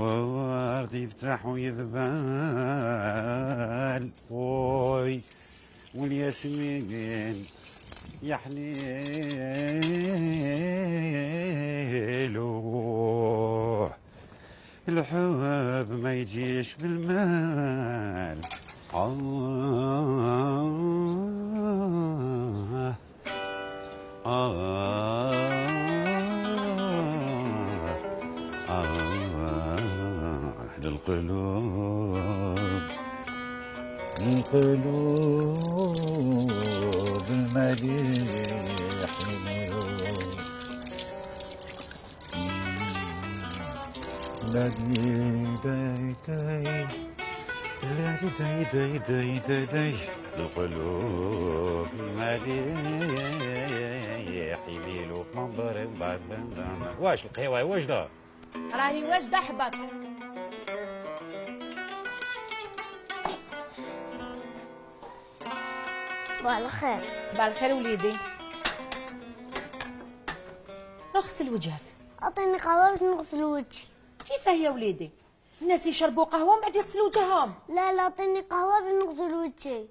ورد يفتح ويذبال خوي والياسمين يا حليلو الحب ما يجيش بالمال. للقلوب المليح القلوب مليح يميلوا واش القهوة واجدة؟ راهي واجدة احبط. صباح الخير. صباح الخير وليدي. روح غسل وجهك. اعطيني قهوه باش نغسل وجهي. كيفاه يا وليدي؟ الناس يشربوا قهوه ومن بعد يغسلوا وجههم. لا اعطيني قهوه باش نغسل وجهي.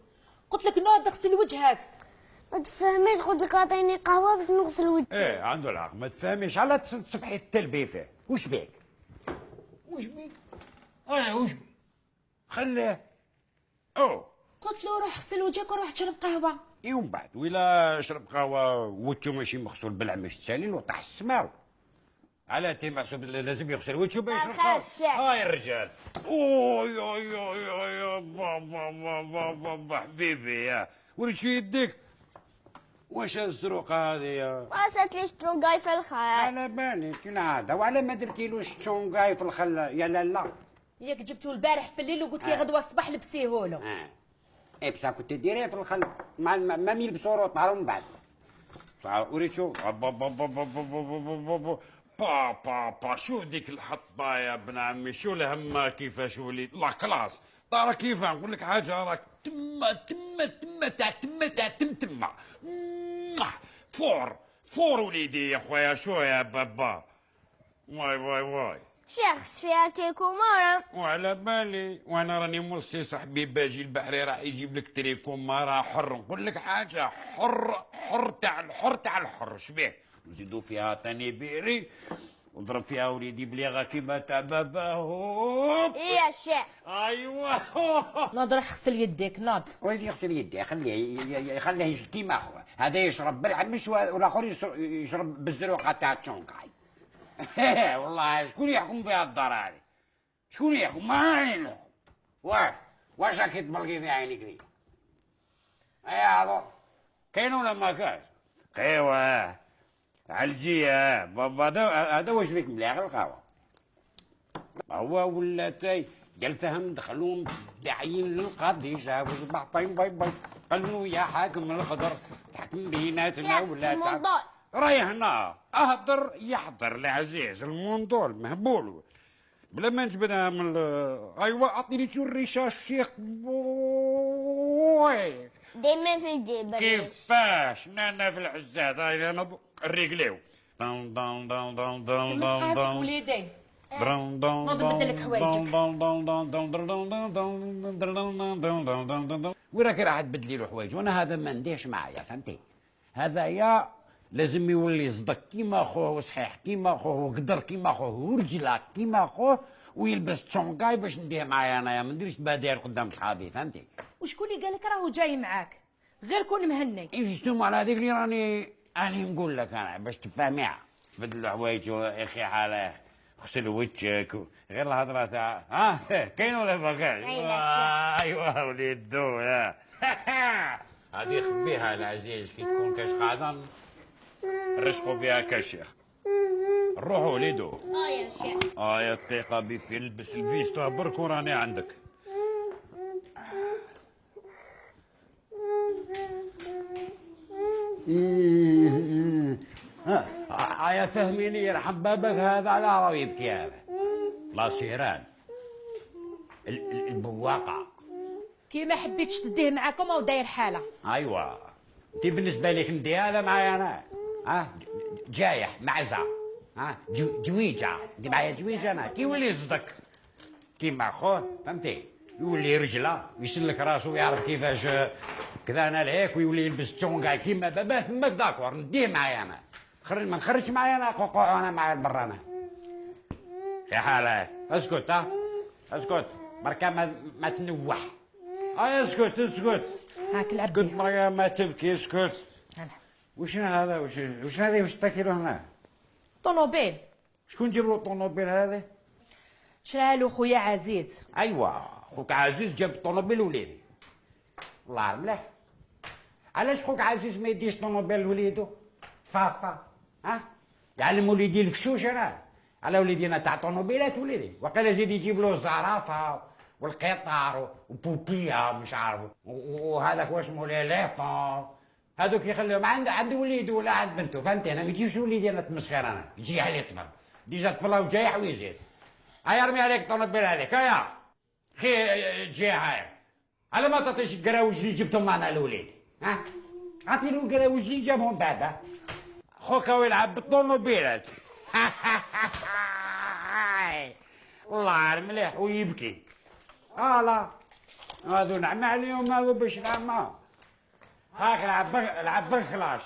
قلت لك نوض اغسل وجهك. ما تفهميش، قلت لك اعطيني قهوه باش نغسل وجهي. ايه عنده العقل، ما تفهميش على تصبحي تلبي فيه. وش بيك؟ وش بيك؟ وش بيك؟ خليه. قلت له روح اغسل وجهك وروح تشرب قهوه. ومن بعد ولا شرب قهوه وجهه ماشي مغسول بالعمش تسالين وطاح السماو. على تي محسوب لازم يغسل وجهه باش يشرب قهوه. هاي الرجال. اوي اوي اوي اوي بابا بابا بابا حبيبي يا وريت شو يديك. واش الزروقه هذه يا؟ ما ساتليش تونقاي في الخل. على بالي كالعاده. وعلى ما درتيلوش تشونقاي في الخل يا لالا؟ ياك جبتو البارح في الليل وقلت لي غدوه الصباح لبسيهولو. ايه بصح كنت ديريه في الخل مع ما يلبسوا روطه من بعد. وريت شو با شو ديك الحطه يا ابن عمي. شو الهمه كيفاش وليد لا كلاس. ترى كيف نقول لك حاجه راك تما فور وليدي يا خويا. شو يا بابا واي شيخ فيها تريكومارا. وعلى بالي وانا راني موصي صاحبي باجي البحري راح يجيب لك تريكومارا حر. نقول لك حاجه حر تاع الحر. شبيه نزيدو فيها تاني بيري وضرب فيها وليدي بليغه كيما تاع بابا. هوب ايه يا شيخ. ايوا ناض روح غسل يديك ناض. وين يغسل يديه؟ خليه كيما هو. هذا يشرب بالعمش والاخر يشرب بالزروقه تاع التشونكاي. والله شكون يحكم فيها الدار هذه؟ شكون يحكم؟ ما عينه. واش راكي تبلقي في عينيك ذي؟ هذا كاين ولا ما كاينش؟ قهوة عالجية بابا. هذا واش فيك مليح القهوة؟ هو ولا تاي قال فهم دخلون داعيين للقاضي جاوز باي باي باي قالوا يا حاكم الخضر تحكم بيناتنا ولا الموضوع راي هنا اهدر يحضر العزيز الموندول مهبول بلا ما نجبدها من ايوا اعطيني شو الريشه الشيخ بوي دايما في الجبل. كيفاش انا في العزاد هاي انا الرجليو دون دون دون دون دون ما تقابش وليدي. نوض نبدل لك حوايجك. وين راكي راح تبدلي له حوايج وانا هذا ما نديهش معايا فهمتي. هذا يا لازم يولي صدق كيما خوه وصحيح كيما خوه وقدر كيما خوه ورجله كيما خوه ويلبس تشونكاي باش نديه معايا انايا ما نديرش بادير قدام القاضي فهمتي. وشكون اللي قال لك راهو جاي معاك؟ غير كون مهني. جستم على هذيك اللي راني نقول لك انا باش تفهميها. بدلوا حوايج يا اخي حاله غسل وجهك غير الهضره تاع كاين ولا ما كاينش؟ ايوا وليدو يا هذه خبيها العزيز كي تكون كاش قاعده نرشقوا بها كشيخ. نروحوا وليدو. يا شيخ. يا الثقه بي لبس الفيستا برك وراني عندك. يا فهميني يرحم بابك هذا على راه يبكي هذا لا سيران البواقه كي ما حبيتش تديه معاكم او داير حاله. ايوا انت بالنسبه لك ندي هذا معايا انا جايح معزه ها جويجه دي معايا جويجه انا كي يولي يصدق كيما خوه فهمتي يولي رجله يسلك راسو ويعرف كيفاش كذا انا لهيك ويولي يلبس تونكاي كيما بابا ثماك داكور نديه معايا انا ما نخرجش معايا انا معايا برا انا في حالة اسكت ها اسكت بركا ما تنوح اسكت هاك العب اسكت بركا ما تبكي اسكت وش هذا وش هذا وش تاكلوا هنا طونوبيل شكون جاب له الطونوبيل هذا شراها له خويا عزيز ايوا خوك عزيز جاب الطونوبيل وليدي والله مليح علاش خوك عزيز ما يديش طونوبيل لوليدو صافا ها يعلم وليدي الفشوش انا على وليدينا تاع طونوبيلات وليدي وقال زيد يجيب له الزرافه والقطار وبوبيا مش عارف وهذاك واش اسمه ليليفون هذوك يخليهم عند وليدو ولا عند بنته فهمتي انا ما يجيش وليدي انا تمسخر انا يجي عليه طفل ديجا طفله وجايح ويزيد هيا ارمي عليك الطونوبيل هذيك هيا خي تجي هاي على ما تعطيش القراوج اللي جبتهم معنا لوليدي ها عطي له القراوج اللي جابهم بعد خوك هو يلعب بالطونوبيلات والله مليح ويبكي لا هذو نعمة عليهم هذو باش نعمة هاك لعب بالخلاش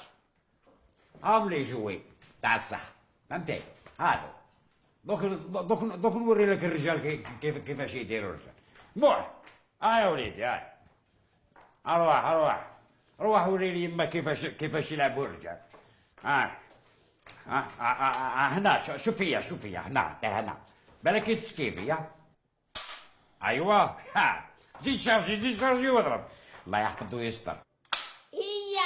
هم لي جوي تاع الصح فهمتي هذا دوك نوري لك الرجال كيفاش يديروا الرجال بوح يا وليدي هاي روح وري لي يما كيفاش يلعبوا الرجال هنا شوف فيا هنا بالك تسكيفي ايوا زيد شارجي واضرب الله يحفظه ويستر هي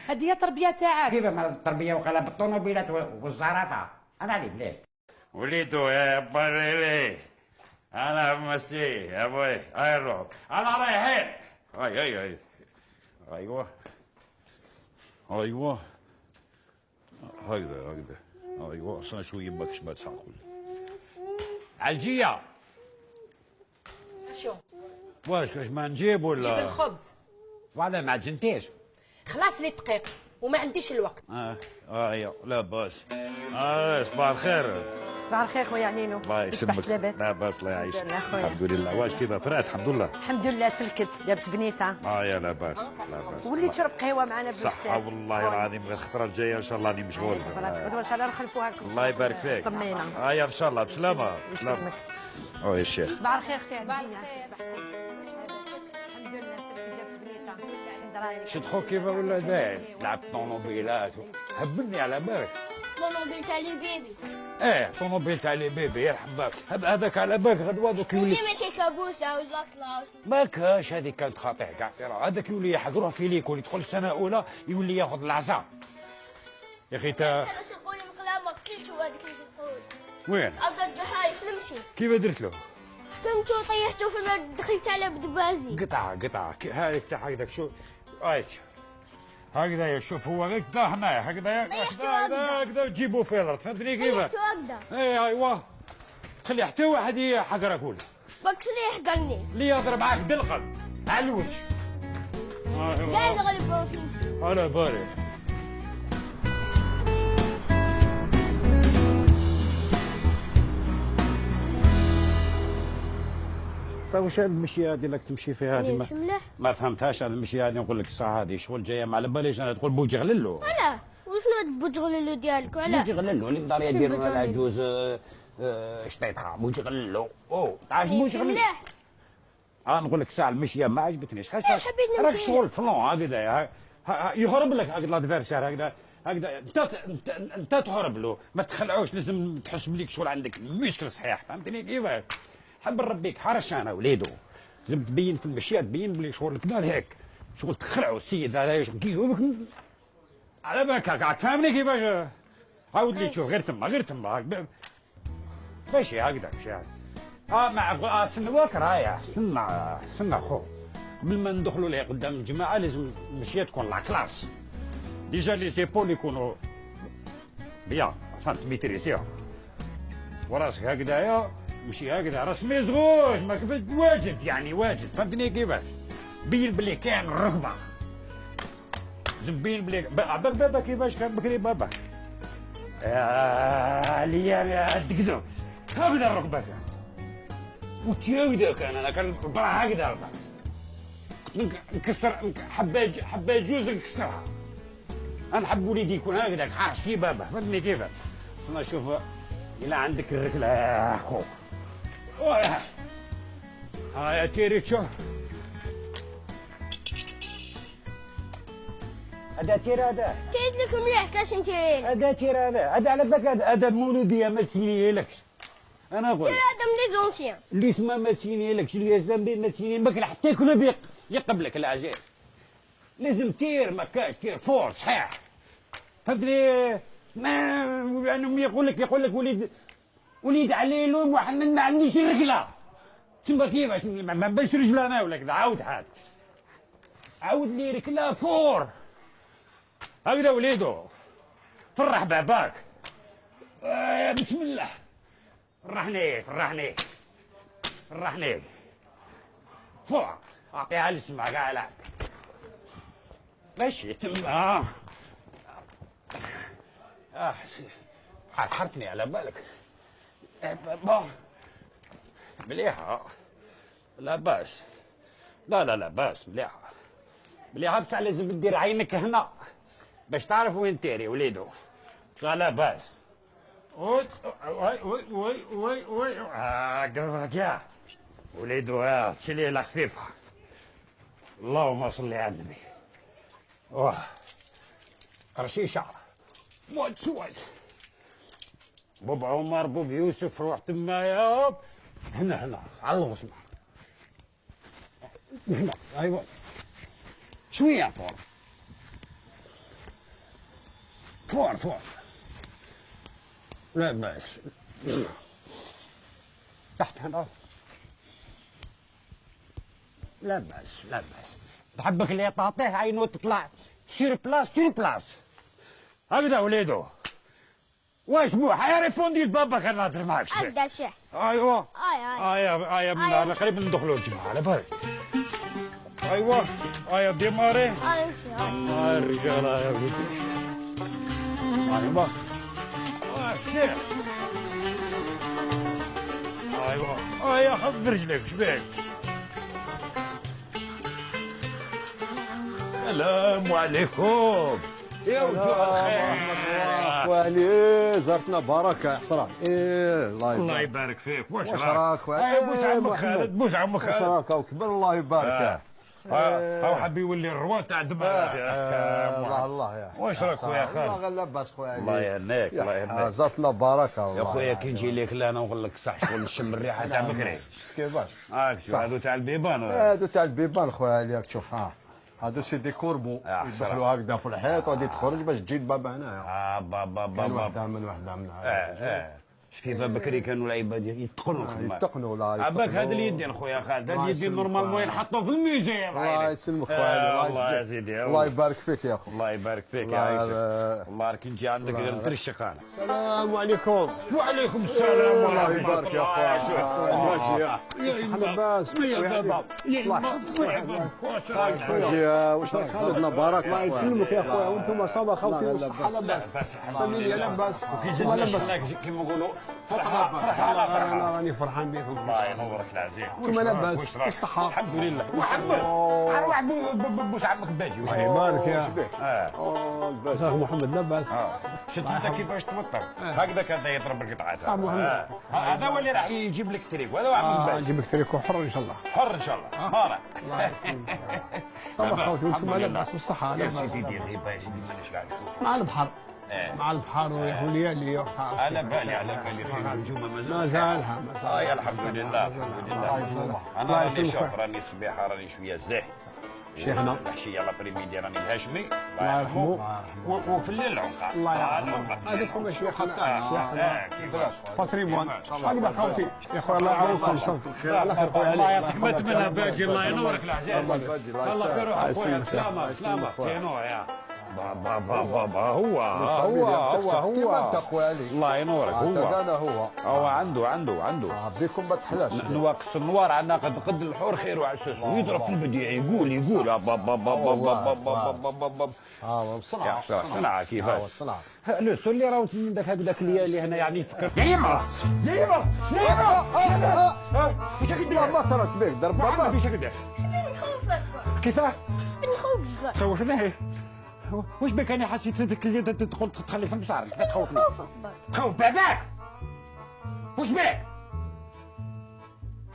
هذه هي التربيه تاعك كيف ما التربيه وقال بالطونوبيلات والزرافه انا اللي بلاست وليدو يا بريلي انا ماشي يا بوي هاي نروح انا رايحين هاي ايوه هكذا ايوه اصلا شويه ماكش ما تساقل عالجيه شو واش كاش ما نجيب ولا جيب الخبز وعلى ما عجنتيش خلاص لي دقيق وما عنديش الوقت ايوه لا باس صباح الخير صباح الخير خويا عنينو الله يسلمك لا باس الله يعيشك الحمد لله واش كيف فرات الحمد لله الحمد لله سلكت جابت بنيتها يا لا باس وليت تشرب قهوه معنا صحة والله العظيم غير الخطره الجايه ان شاء الله راني مشغول ان شاء الله نخلفوها لكم الله يبارك فيك طمينا ان شاء الله بسلامه يا الشيخ صباح الخير اختي عندنا الحمد لله سلكت جابت بنيتها شد خوك كيف ولا داير لعبت طونوبيلات هبلني على بالك طونوبيل تاع لي بيبي طونوبيل تاع لي بيبي يرحم بالك هذاك على بالك غدوه دوك يولي ماشي كابوسه ولا كلاس ما كاش هذيك كانت خاطئه كاع فيها هذاك يولي يحقروه في ليكول يدخل السنه الاولى يولي ياخذ العصا يا اخي تا انا سقوني مقلامه كلشو هذيك اللي سقوني وين؟ عقد بحاي في المشي كيف درت له؟ حكمته طيحته في الارض دخلت عليه بدبازي قطعه هاي تاع هكذاك شو هكذا شوف هو غير كذا هنايا هكذا تجيبوه في الارض فهمتني كيف؟ طيحته هكذا ايوا تخلي حتى واحد يحقرك ولا باك شنو يحقرني اللي يضرب معاك دلقل على الوجه قاعد يغلب فيه على بالي وش المشي هذه لك تمشي فيها هذه ما فهمتهاش هذه المشي هذه نقول لك الساعه هذه شغل جايه ما على باليش انا تقول بوجغللو لا وشنو بوجغللو ديالك ولا بوجغللو اللي دار يدير العجوز شطيطها بوجغللو تعرف بوجغللو نقول لك ساعه المشيه ما عجبتنيش راك شغل فلون هكذا يهرب لك هكذا الادفيرسير هكذا انت تهرب له ما تخلعوش لازم تحس بليك شغل عندك مشكل صحيح فهمتني كيف حب نربيك حرش انا وليدو لازم تبين في المشيه تبين بلي شغل كذا هيك شغل تخلعوا السيد هذا شغل على بالك قاعد تفهمني كيفاش عاود لي تشوف غير تما ماشي هكذا ماشي مع استنى واكر هايا استنى خو قبل ما ندخلوا ليه قدام الجماعه لازم المشيه تكون لا كلاس ديجا لي زيبول يكونوا بيان فهمت ميتريسيهم وراسك هكذايا مشي هكذا راس مزغوش ما كيفاش واجد يعني واجد فهمتني كيفاش بين بلي كان الرغبه لازم بين بلي عبر بابا كيفاش كان بكري بابا ليا الدكدوك هكذا ركبك وتيودك انا كان برا هكذا نكسر حبه جوز نكسرها. انا نحب وليدي يكون هكذا حاش كي بابا، فهمتني كيف؟ انا شوف الا عندك الركله اخوك. يا تيري تشوف هذا تير هذا تيت لكم مليح كاش نتيرين. هذا تير هذا على بالك هذا مولوديه ما تسينيلكش. انا اقول تير هذا من لي زونسيان اللي اسمه ما تسينيلكش اللي يا زنبي ما تسينيلك حتى ياكل يقبلك العزيز. لازم تير ما كاش تير فور صحيح. فهمتني؟ ما انهم يقول لك وليد عليلو محمد ما عنديش رجله. تما كيفاش ما باش رجله انا ولا كذا عاود حال. عاود لي ركله فور. هكذا وليدو فرح باباك. بسم الله فرحني فوق اعطيها لسمع كاع لا ماشي تما. حرحرتني على بالك. مليحة لا باس. لا باس مليحة بصح لازم دير عينك هنا باش تعرف وين تيري وليدو. بصح لا باس. وي قربك يا وليدو تشليلة خفيفة. اللهم صل على النبي. رشيشة موت بوب عمر بوب يوسف روح تما يا هنا على الغصن هنا. ايوه شويه فور لا باس تحت هنا لا باس تحبك اللي تعطيه عينو تطلع سير بلاس هكذا وليدو. واش بوحه ريفوندي لبابا كان نهضر معاك شويه. هكذا شح. ايوا اي انا قريب ندخلوا الجمعه على بالك. ايوا ديماري. نمشي. الرجال يا ولدي. ايوا شيخ. ايوا خذ رجليك شبيك. السلام عليكم يا وجوه الخير. خوالي زرتنا بركه حصران. الله يبارك فيك. واش راك خوالي؟ بوس عمك خالد واش راك كبر الله يبارك. هاو حب يولي الروا تاع دماغ. الله يا واش راك خويا خالد؟ والله غير لاباس خويا. الله يهنيك زرتنا بركه والله يا خويا. كي نجي لك لا انا نقول لك صح شغل نشم الريحه تاع بكري. كيفاش؟ شو هادو تاع البيبان. هادو تاع البيبان خويا اللي راك تشوف. هادو سي دي كوربو يدخلوا هكذا في الحيط وغادي تخرج باش تجي لبابا هنايا. بابا وحده من كيف بكري كانوا العباد يتقنوا لا عباك هذا اليدين خويا خالد. هذا اليدين نورمالمون ينحطوا في الميزان. الله يسلمك خويا. الله يا سيدي. الله يبارك فيك يا اخو. الله يبارك فيك يا عيسى. والله راك نجي عندك نترشق انا. السلام عليكم. وعليكم السلام الله يبارك يا خويا. يا لاباس يا بابا يا واش راك خالدنا بارك. الله يسلمك يا خويا. وانتم صابا خوتي والصحه لاباس. فاميليا لاباس. وكي زدنا كيما نقولوا انا راني فرحان بكم. الله ينورك العزيز. وانتم لاباس والصحه. الحمد لله. وحبك اروح بوس عمك باجي. الله يبارك يا الباس. محمد لاباس. شفت انت كيفاش توتر هكذا كان يضرب القطعات. هذا هو اللي راح يجيب لك تريك وهذا هو عمك باجي. يجيب لك تريك حر ان شاء الله. حر ان شاء الله. هذا طبعا خوتي وانتم لاباس والصحه. يا سيدي الغيبه يا سيدي ماناش قاعد نشوف مع البحر. مع البحر ويا وليالي وقتها. على بالي خير النجومه ما زالها. يا الحمد لله انا راني شوف راني صبيحه راني شويه زاهي. شيخنا العشيه لابريميدي راني الهاشمي الله يرحمه. وفي الليل العنقه. الله يرحمه. هذوك شيخنا كيفاش باتريمون هكذا خوتي يا خويا. الله يعاونكم ان شاء الله. على خير خويا. الله يعطيك ما تمنى باجي. الله ينورك العزيز. الله خير خويا. سلامة تينو يا هو كيما انت خويا علي. الله ينورك. هو عنده بيكم ما تحلاش. نواقص النوار عندنا قد الحور خير وعساس ويضرب في البديع يقول صنعة صنعة كيفاش صنعة. لو اللي راهو ذاك اللي هنا يعني يفكر يما واش كدير؟ ما صارت بك ضرب بابا. واش كدير؟ نخوفك. كيفاه؟ نخوفك. خوفناه. واش بك انا حسيت اللي تدخل تخلي في المسار كيف تخوفني؟ تخوف باباك؟ واش بك؟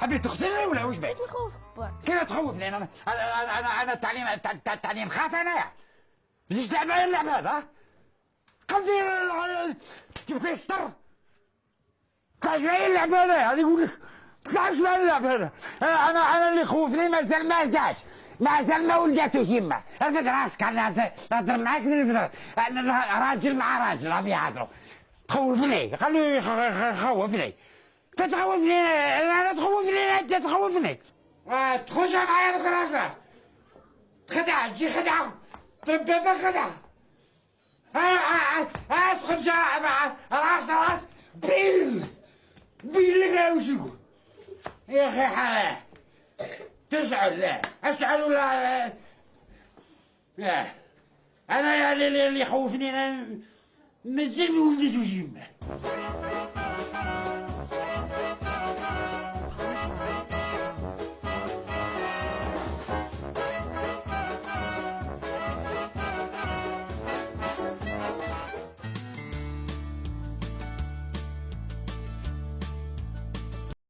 حبيت تقتلني ولا واش بك؟ نخوفك برك. كيف تخوفني انا التعليم خاف انايا. بديش تلعب معايا اللعب هذا ها؟ قلبي جبت لي السطر. تلعب معايا اللعب هذا هذا يقول لك تلعبش معايا اللعب هذا. انا اللي خوفني مازال ما ولداتوش يما. رفد راسك انا نهضر معاك راجل مع راجل راهم يهضروا. تخوفني خليه يخوفني. تخوفني انا تخوفني انت تخوفني. تخرج معايا ذوك الراجل خدعه تجي خدعه ضرب باباك خدعه. تخرج راس بيل لك وش يقول يا اخي حرام تزعل. لا ازعل ولا لا انا اللي يخوفني انا مازال ما ولدتوش يمه.